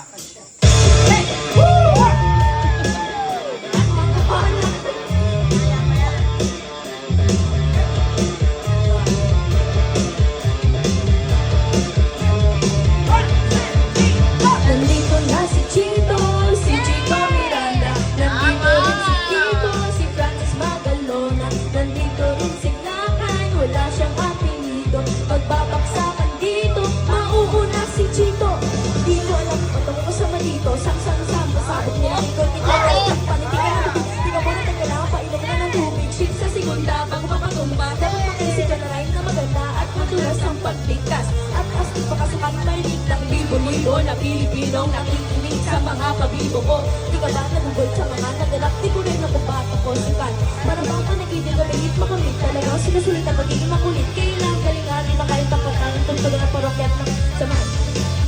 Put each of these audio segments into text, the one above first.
bakal siya. Nandito na si Chito, si Chito Miranda. Nandito rin si Kiko, si Francis Magalona. Nandito rin si Lakay, wala siyang apelido. Magbabaksakan dito, mauuna si Chito. Di ko alam kung patungo ko sa malito. Sam-sam-sam, pasabot niya ang ikot. Ito panitigan. Di ka muna tayo kailangan painom na ng tubig. Shift sa segunda, bago mapatumba. Dapat makaisip ka na rin na maganda at madulas ang pagligtas. At astig pakasukan balik ng libo-libo na Pilipinong nakikinig sa mga pabibo ko. Di ka lang nagugol sa mga naganap. Di ko rin nakubato ko sikat. Para bang panagiging gabilit makamit. Talagang sinusulit ang pagiging makulit. Kailang galingan rin makahit ang pagkain. Tungtuloy ang parokyat ng samahan.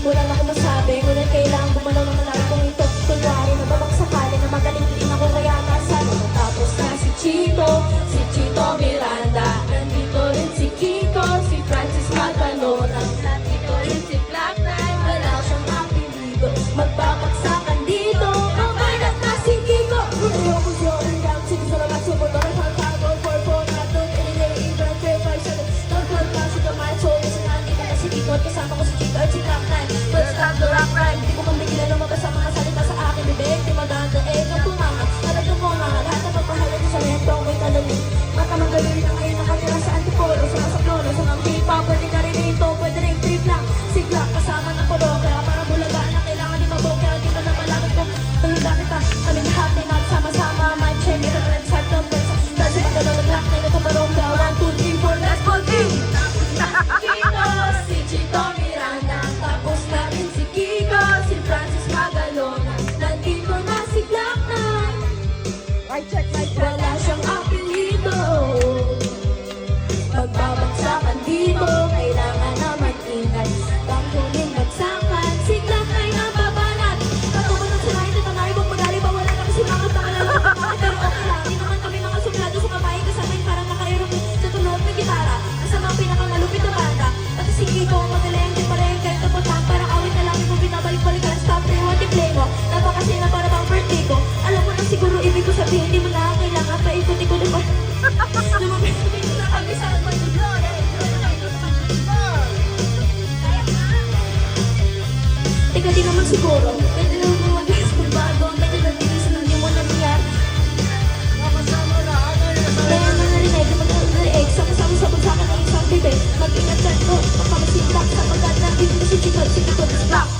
Wala na akong masabi. Ngunit kailangan gumalaw ng malaki kong ito. Kunwari na babaksakalin na magaling din ako kaya nasa. Tapos na si Chito Miranda. Nandito rin si Kiko, si Francis Magalona. Nandito rin si Black Knight, wala siyang apelido. Magbabaksakan dito, mamalat na si Kiko. Rulo ko siya, ringang, sige sa lakas, sumuloy, hangtago, porponato, inilay, ibang, pepay, sagot, nagkalpa, si Kamay, solis, nandito na si Kiko, at kasama ko si Chito at si Black Knight. Let's stop the rock rhyme, di ko pambigilan lumabas ang mga salita sa aking bibig. Di maganda, ng tumama, talagang mo nga, lahat na pagpahalan sa lentong may talalim. Makamagaling na ngayon nakatira sa antipolo, sa masaklolo, sa mga hip-hop, pwede ka rin ito, pwede rin trip lang. Sigla, kasama ng polo, kaya parang bulaga na kailangan di mabok, kaya di mo na malapit ko. Tulunga kita, kami lahat ay magsama-sama, mind check, ito na rin sa top, kasi magalaw ng black na ito marongga, 1, 2, 3, 4, let's go, team! Chito, si Chito Miranda, tapos na rin si Kiko, si Francis Magalona, nandito na si Black Knight. Wala siyang apelido. Magbabagsakan dito, kailangan na mag-ingat. Tangkulin bagsakan, sigla tayo na babanat. Patungo ng sanayin, ito na ibang magali ba wala kami simangot na kalala. Pero okay lang, di naman kami mga suplado sa kamay. Kasabay parang naka-aeroplane sa tunog ng gitara. Nasa mga pinakamalupit na banda. At si Kiko, magaling din pa rin kahit kaputang. Parang awit na lang kung binabalik-balikan. Stop, play, what you play mo. Napakasi na para bang birthday ko. Alam mo na siguro ibig ko sabihin, di mo na kailangan pa ikot-ikot pa. Lumabas na kami sa Manila. Teka di naman siguro. Pwede na lumagas kung bago. Pwede na dinisan ng di mo na niya. Kaya na narinig, mag-react. Sama-sama sa bansakan ng isang bibig. Mag-ingat ka ito. Pagpamasitak sa pagkat na dito si Chito, si Chito, si Black.